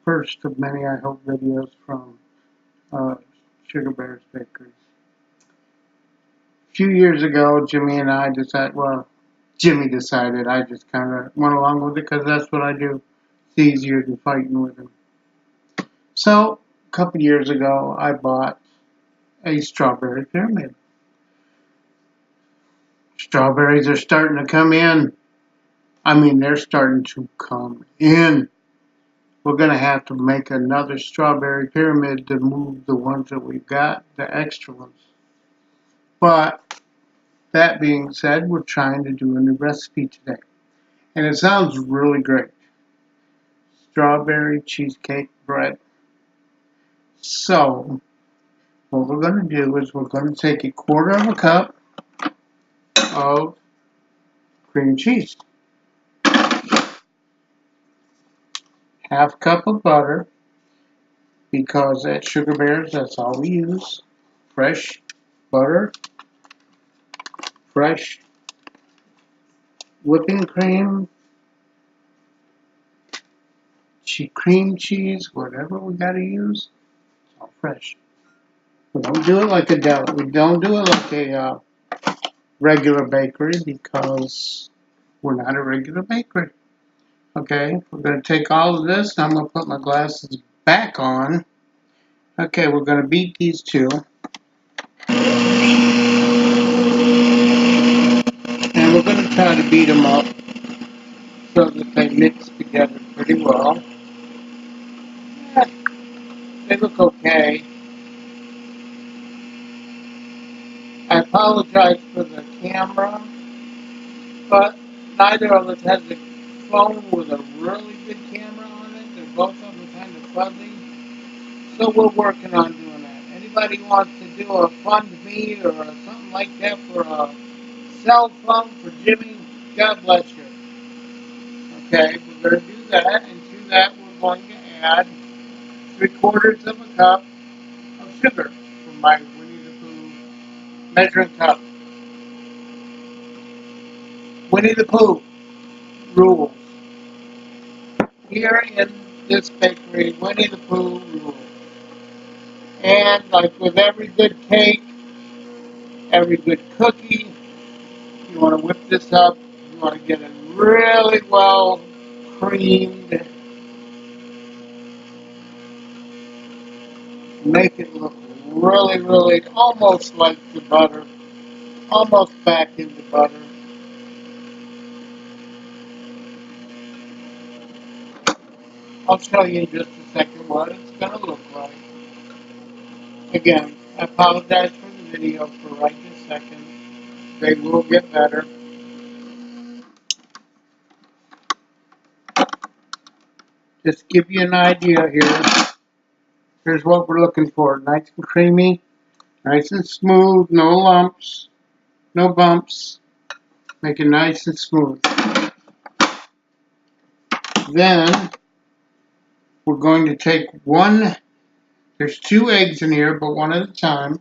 first of many, I hope, videos from uh, Sugar Bear's Bakery. A few years ago, Jimmy and I decided, well, Jimmy decided, I just kind of went along with it because that's what I do. It's easier than fighting with him. So, a couple years ago, I bought a strawberry pyramid. Strawberries are starting to come in. I mean, they're starting to come in. We're going to have to make another strawberry pyramid to move the ones that we've got, the extra ones. But that being said, we're trying to do a new recipe today. And it sounds really great. Strawberry cheesecake bread. So, what we're going to do is we're going to take a quarter of a cup of cream cheese, half cup of butter, because at Sugar Bears, that's all we use. Fresh butter, fresh whipping cream, cream cheese, whatever we got to use, it's all fresh. We don't do it like a deli. We don't do it like a regular bakery because we're not a regular bakery. Okay, we're going to take all of this, and I'm going to put my glasses back on. Okay, we're going to beat these two. And we're going to try to beat them up so that they mix together pretty well. Yeah, they look okay. I apologize for the camera, but neither of us has a phone with a really good camera on it. They're both of them kind of fuzzy. So we're working on doing that. Anybody wants to do a fund me or something like that for a cell phone for Jimmy, God bless you. Okay, we're going to do that, and to that we're going to add 3/4 of a cup of sugar from my Winnie the Pooh measuring cup. Winnie the Pooh rules. Here in this bakery, Winnie the Pooh rules. And like with every good cake, every good cookie, you want to whip this up. You want to get it really well creamed. Make it look really, really almost like the butter. Almost back into butter. I'll show you in just a second what it's going to look like. Again, I apologize for the video for right this second. They will get better. Just give you an idea here. Here's what we're looking for. Nice and creamy, nice and smooth, no lumps, no bumps. Make it nice and smooth. Then we're going to take there's 2 eggs in here, but one at a time.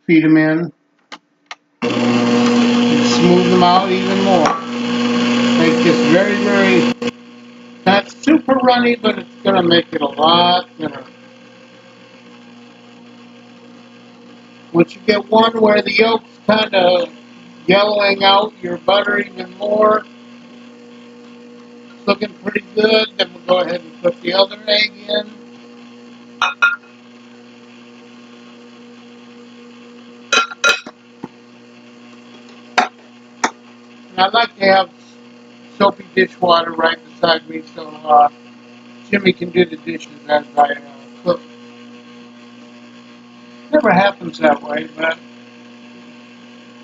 Feed them in. And smooth them out even more. Make this very, very, not super runny, but it's going to make it a lot thinner. Once you get one where the yolk's kind of yellowing out your butter even more, it's looking pretty good, then we'll go ahead and put the other egg in. And I like to have soapy dishwater right beside me so Jimmy can do the dishes as I cook. Never happens that way, but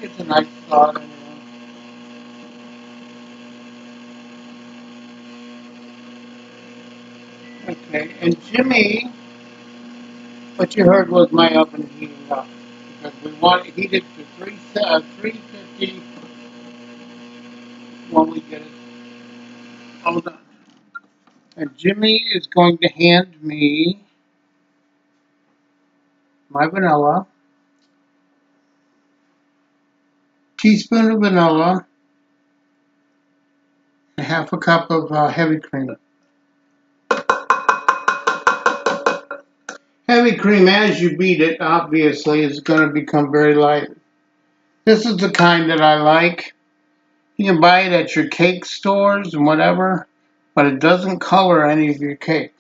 it's a nice thought anyway. Okay, and Jimmy, what you heard was my oven heating up because we want it heated to 350 when we get it all done. And Jimmy is going to hand me my vanilla, teaspoon of vanilla, and half a cup of heavy cream. Heavy cream, as you beat it, obviously, is going to become very light. This is the kind that I like. You can buy it at your cake stores and whatever, but it doesn't color any of your cakes.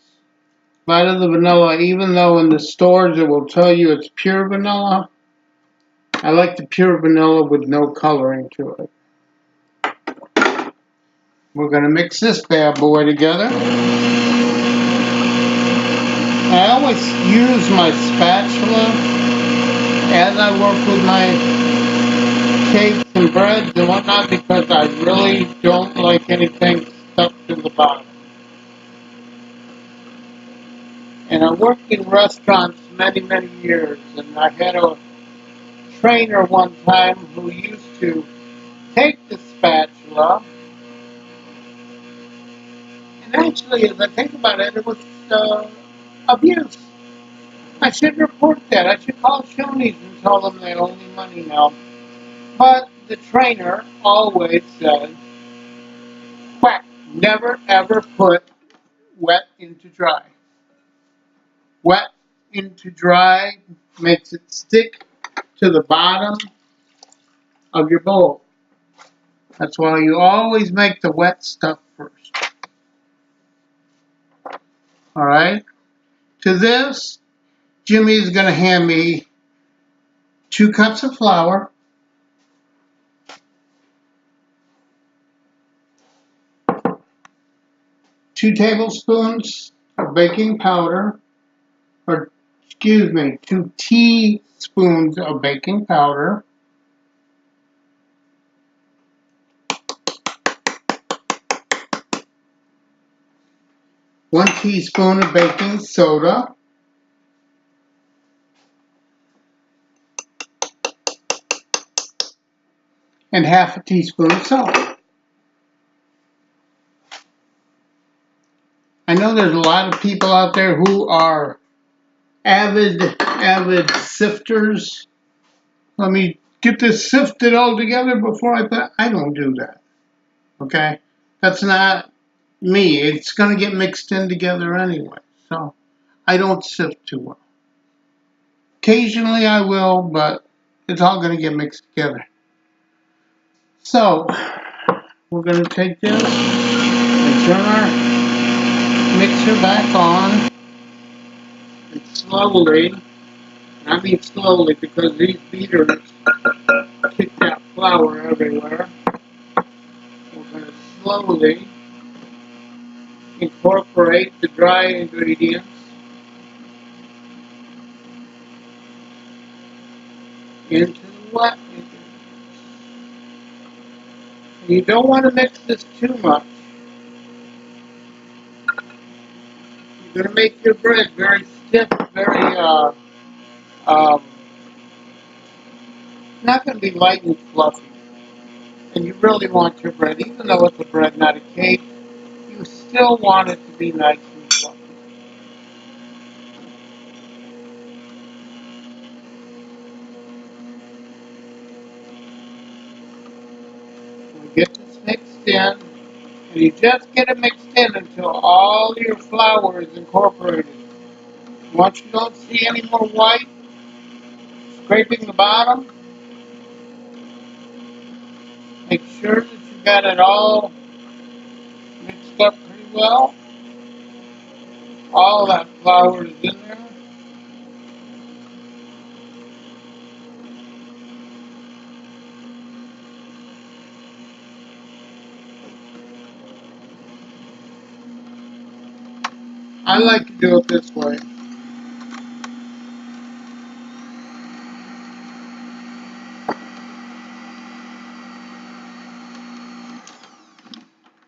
A lot of the vanilla, even though in the stores it will tell you it's pure vanilla, I like the pure vanilla with no coloring to it. We're going to mix this bad boy together. I always use my spatula as I work with my cakes and breads and whatnot because I really don't like anything stuck to the bottom. And I worked in restaurants many, many years, and I had a trainer one time who used to take the spatula, and actually, as I think about it, it was abuse. I should report that. I should call Shoney's and tell them they owe me money now. But the trainer always said, quack, never ever put wet into dry. Wet into dry makes it stick to the bottom of your bowl. That's why you always make the wet stuff first. Alright? To this, Jimmy is going to hand me 2 cups of flour, 2 tablespoons of baking powder, or excuse me, 2 teaspoons of baking powder, 1 teaspoon of baking soda, and half a teaspoon of salt. I know there's a lot of people out there who are avid sifters. Let me get this sifted all together before I don't do that. Okay? That's not me. It's going to get mixed in together anyway. So I don't sift too well. Occasionally I will, but it's all going to get mixed together. So we're going to take this and turn our mixer back on. And slowly, I mean slowly because these beaters kick that flour everywhere. We're going to slowly incorporate the dry ingredients into the wet ingredients. You don't want to mix this too much. You're going to make your bread very stiff, very, not going to be light and fluffy. And you really want your bread, even though it's a bread, not a cake, you still want it to be nice and fluffy. We get this mixed in, and you just get it mixed in until all your flour is incorporated. Once you don't see any more white scraping the bottom, make sure that you got it all mixed up pretty well. All that flour is in there. I like to do it this way.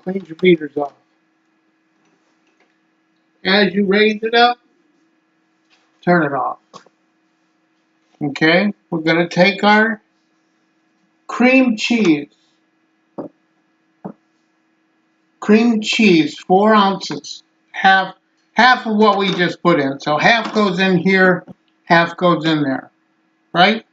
Clean your beaters off. As you raise it up, turn it off. Okay, we're going to take our cream cheese. Cream cheese, 4 ounces. Half of what we just put in. So half goes in here, half goes in there. Right?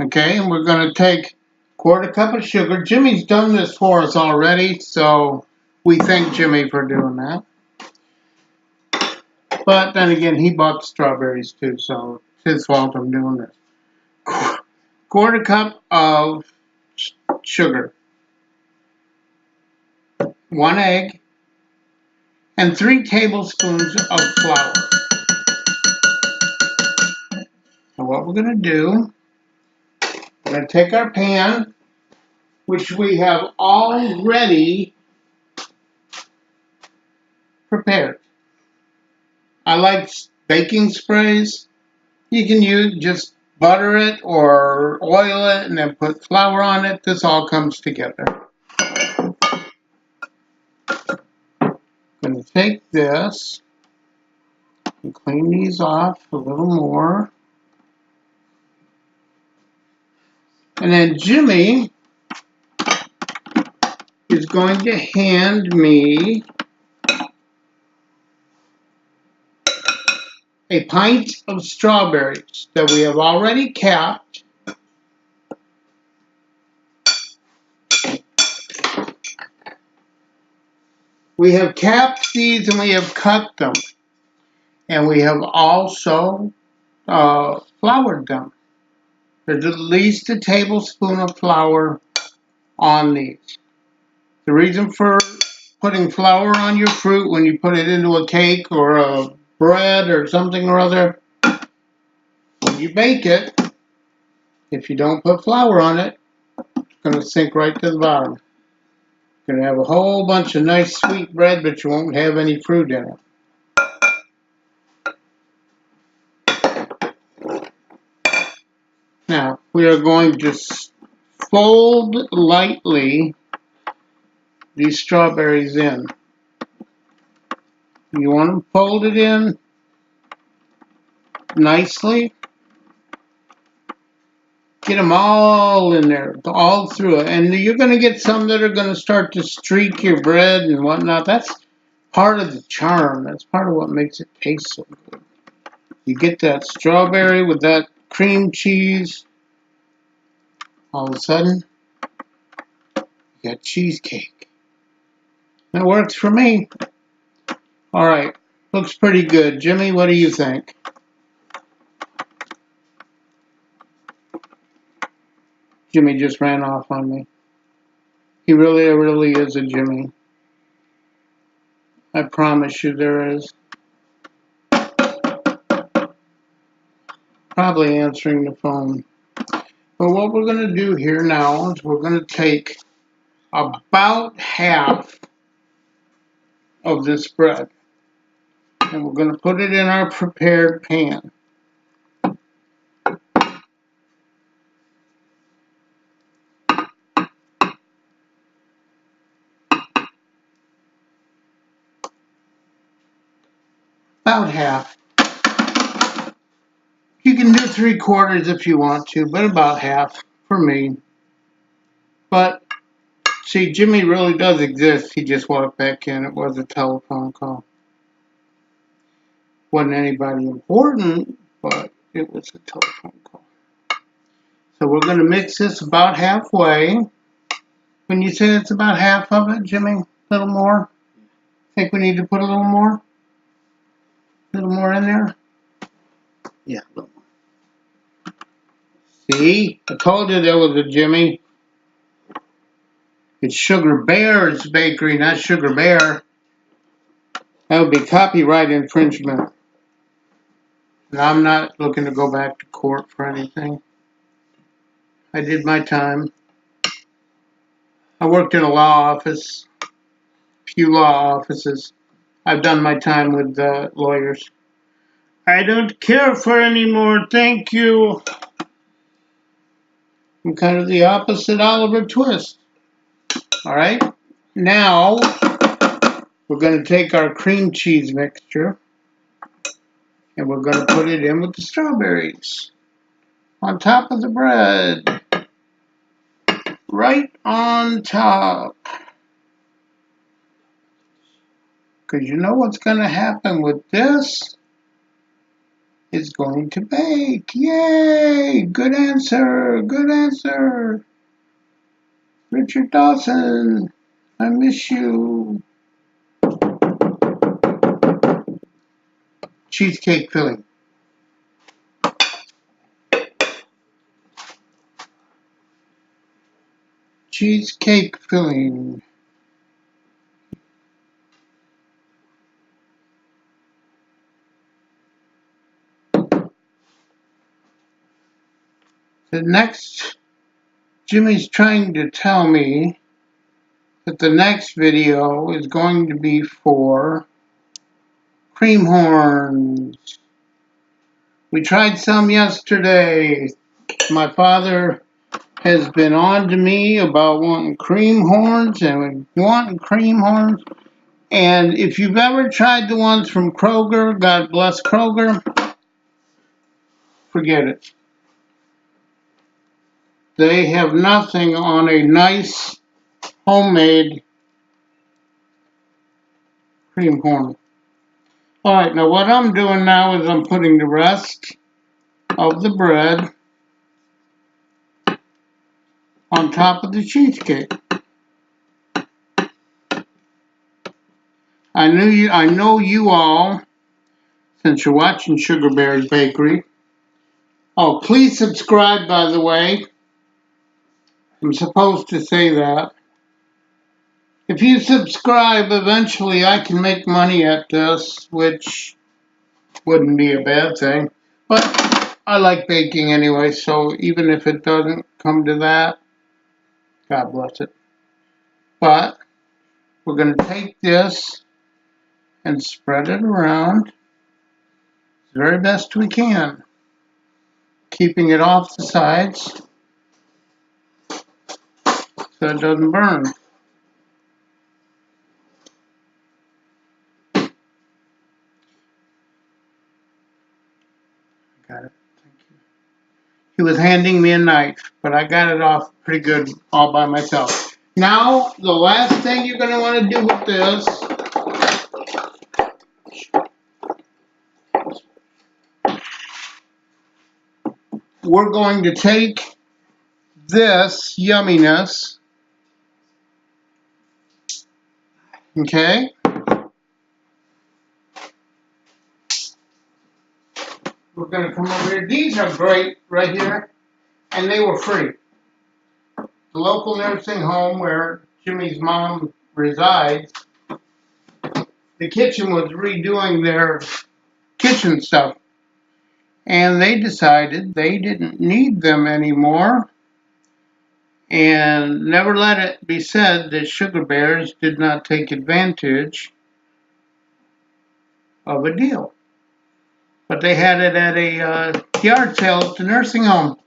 Okay, and we're going to take 1/4 cup of sugar. Jimmy's done this for us already, so We thank Jimmy for doing that. But then again, he bought the strawberries too, so it's his fault I'm doing this. Quarter cup of sugar, 1 egg, and 3 tablespoons of flour. And what we're going to do, we're going to take our pan, which we have already prepared. I like baking sprays. You can use just butter it or oil it and then put flour on it. This all comes together. I'm going to take this and clean these off a little more. And then Jimmy is going to hand me a pint of strawberries that we have already capped. We have capped these and we have cut them. And we have also floured them. There's at least a tablespoon of flour on these. The reason for putting flour on your fruit when you put it into a cake or a bread or something or other, when you bake it, if you don't put flour on it, it's going to sink right to the bottom. You're going to have a whole bunch of nice sweet bread, but you won't have any fruit in it. Now, we are going to fold lightly these strawberries in. You want them folded in nicely. Get them all in there, all through it. And you're going to get some that are going to start to streak your bread and whatnot. That's part of the charm. That's part of what makes it taste so good. You get that strawberry with that cream cheese. All of a sudden, you got cheesecake. That works for me. All right. Looks pretty good. Jimmy, what do you think? Jimmy just ran off on me. He really is a Jimmy. I promise you there is. Probably answering the phone. But what we're going to do here now is we're going to take about half of this bread and we're going to put it in our prepared pan. About half. You can do 3/4 if you want to, but about half for me. But see, Jimmy really does exist. He just walked back in. It was a telephone call. Wasn't anybody important, but it was a telephone call. So we're going to mix this about halfway. When you say it's about half of it, Jimmy, a little more? Think we need to put a little more? A little more in there? Yeah, a little more. See? I told you there was a Jimmy. It's Sugar Bear's Bakery, not Sugar Bear. That would be copyright infringement. And I'm not looking to go back to court for anything. I did my time. I worked in a law office, a few law offices. I've done my time with lawyers. I don't care for anymore, thank you. I'm kind of the opposite Oliver Twist. All right, now we're going to take our cream cheese mixture and we're going to put it in with the strawberries on top of the bread. Right on top. Because you know what's going to happen with this? It's going to bake. Yay! Good answer. Good answer. Richard Dawson. I miss you. Cheesecake filling. Cheesecake filling. The next, Jimmy's trying to tell me that the next video is going to be for cream horns. We tried some yesterday. My father has been on to me about wanting cream horns and wanting cream horns. And if you've ever tried the ones from Kroger, God bless Kroger, forget it. They have nothing on a nice homemade cream horn. Alright, now what I'm doing now is I'm putting the rest of the bread on top of the cheesecake. I know you all, since you're watching Sugar Bear's Bakery. Oh, please subscribe, by the way. I'm supposed to say that. If you subscribe, eventually I can make money at this, which wouldn't be a bad thing. But I like baking anyway, so even if it doesn't come to that, God bless it. But we're going to take this and spread it around as very best we can, keeping it off the sides so it doesn't burn. Got it. Thank you. He was handing me a knife, but I got it off pretty good all by myself. Now, the last thing you're going to want to do with this we're going to take this yumminess, okay? We're going to come over here. These are great right here, and they were free. The local nursing home where Jimmy's mom resides, the kitchen was redoing their kitchen stuff, and they decided they didn't need them anymore. And never let it be said that Sugar Bears did not take advantage of a deal. But they had it at a yard sale at the nursing home.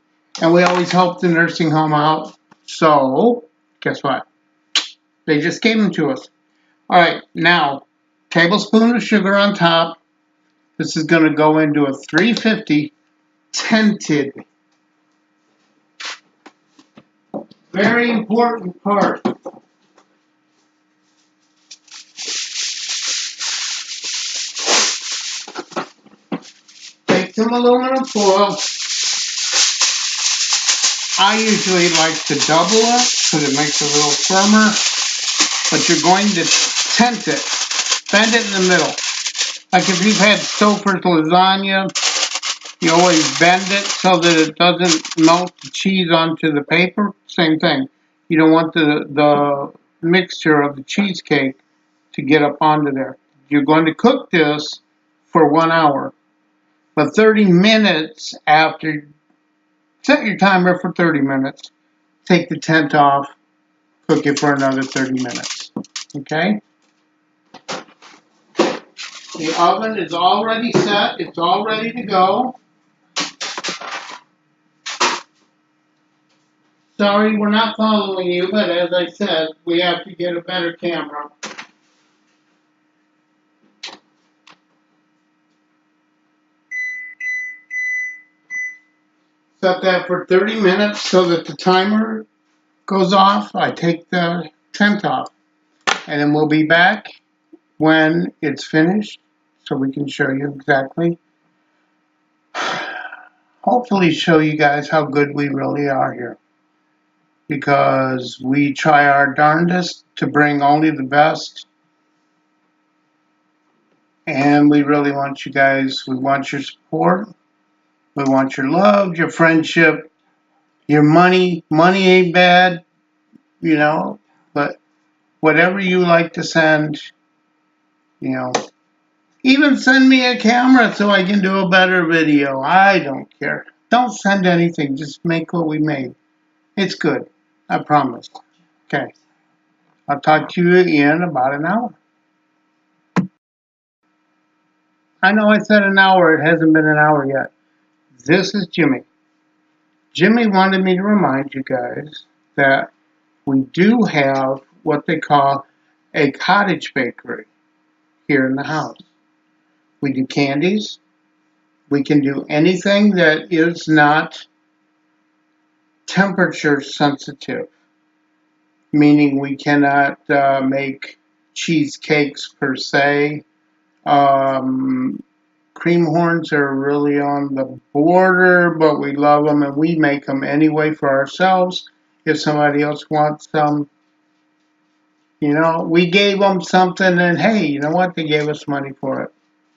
And we always help the nursing home out. So, guess what? They just gave them to us. Alright, now, tablespoon of sugar on top. This is going to go into a 350 tinted. Very important part. Take some aluminum foil. I usually like to double it because it makes it a little firmer. But you're going to tent it. Bend it in the middle. Like if you've had Stouffer's lasagna, you always bend it so that it doesn't melt the cheese onto the paper. Same thing. You don't want the mixture of the cheesecake to get up onto there. You're going to cook this for 1 hour. But 30 minutes after, set your timer for 30 minutes. Take the tent off, cook it for another 30 minutes. Okay? The oven is already set. It's all ready to go. Sorry, we're not following you, but as I said, we have to get a better camera. Set that for 30 minutes so that the timer goes off. I take the tent off. And then we'll be back when it's finished so we can show you exactly. Hopefully show you guys how good we really are here. because we try our darndest to bring only the best. And we really want you guys, we want your support, we want your love, your friendship, your money. Money ain't bad, you know, but whatever you like to send, you know, even send me a camera so I can do a better video. I don't care. Don't send anything, just make what we made. It's good, I promise. Okay, I'll talk to you in about an hour. I know I said an hour, it hasn't been an hour yet. This is Jimmy. Jimmy wanted me to remind you guys that we do have what they call a cottage bakery here in the house. We do candies. We can do anything that is not temperature sensitive, meaning we cannot make cheesecakes per se. Cream horns are really on the border, but we love them and we make them anyway for ourselves. If somebody else wants some, you know, we gave them something and hey, you know what? They gave us money for it.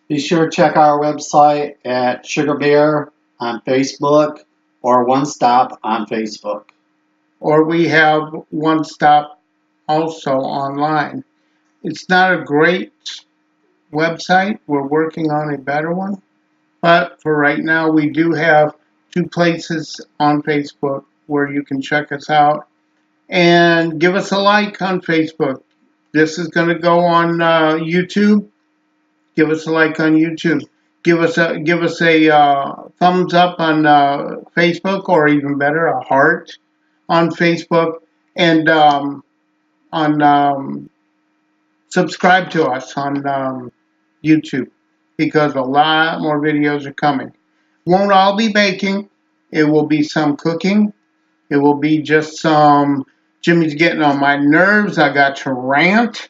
Be sure to check our website at Sugar Bear on Facebook or One Stop on Facebook. Or we have One Stop also online. It's not a great website. We're working on a better one. But for right now, we do have 2 places on Facebook where you can check us out. And give us a like on Facebook. This is going to go on YouTube. Give us a like on YouTube. Give us a thumbs up on Facebook, or even better, a heart on Facebook, and on subscribe to us on YouTube, because a lot more videos are coming. Won't all be baking. It will be some cooking. It will be just some Jimmy's getting on my nerves. I got to rant.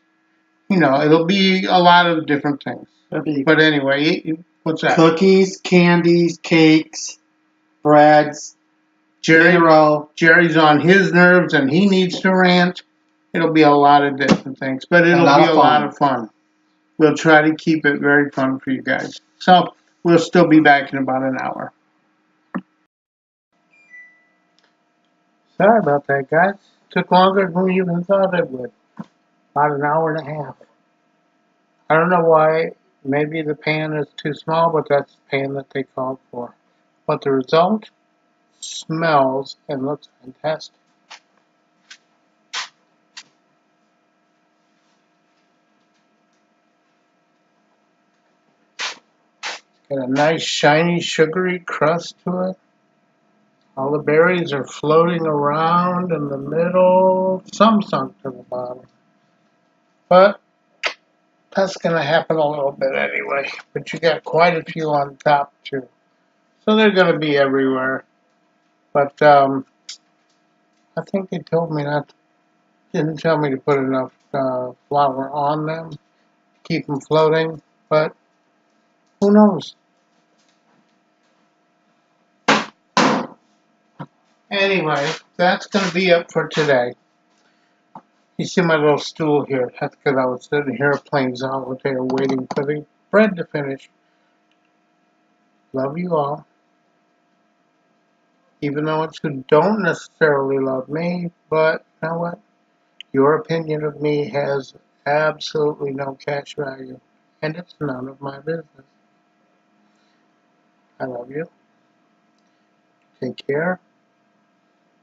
You know, it'll be a lot of different things. But anyway, what's that? Cookies, candies, cakes, breads. Jerry's on his nerves and he needs to rant. It'll be a lot of different things, but it'll be a lot of fun. We'll try to keep it very fun for you guys. So we'll still be back in about an hour. Sorry about that, guys. Took longer than we even thought it would. About an hour and a half. I don't know why. Maybe the pan is too small, but that's the pan that they called for. But the result smells and looks fantastic. Got a nice shiny sugary crust to it. All the berries are floating around in the middle, some sunk to the bottom. But that's going to happen a little bit anyway. But you got quite a few on top too. So they're going to be everywhere. But I think they told me didn't tell me to put enough flour on them to keep them floating. But who knows? Anyway, that's going to be it for today. You see my little stool here. That's because I was sitting here playing solitaire waiting for the bread to finish. Love you all. Even though it's who don't necessarily love me, but you know what? Your opinion of me has absolutely no cash value, and it's none of my business. I love you. Take care.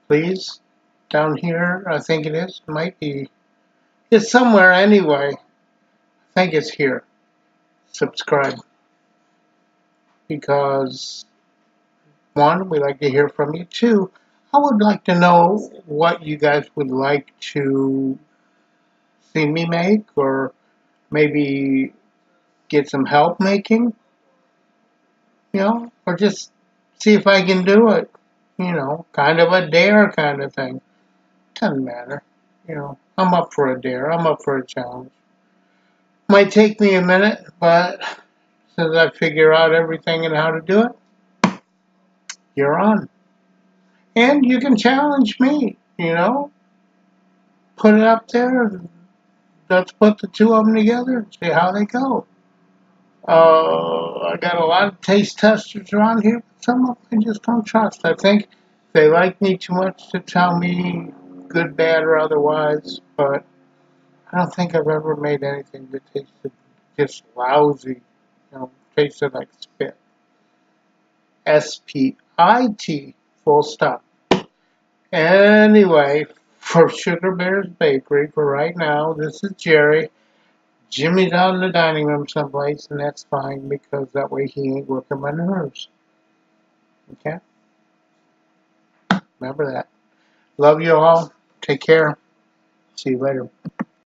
Please, down here, I think it is, might be, it's somewhere anyway. I think it's here. Subscribe. Because, 1, we like to hear from you. 2, I would like to know what you guys would like to see me make, or maybe get some help making, you know, or just see if I can do it, you know, kind of a dare kind of thing. Doesn't matter, you know, I'm up for a dare, I'm up for a challenge. Might take me a minute, but since I figure out everything and how to do it, you're on. And you can challenge me, you know, put it up there. Let's put the two of them together and see how they go. I got a lot of taste testers around here, but some of them I just don't trust. I think they like me too much to tell me good, bad, or otherwise, but I don't think I've ever made anything that tasted just lousy, tasted like spit. SPIT, full stop. Anyway, for Sugar Bear's Bakery, for right now, this is Jerry. Jimmy's out in the dining room someplace, and that's fine because that way he ain't working my nerves. Okay? Remember that. Love you all. Take care. See you later.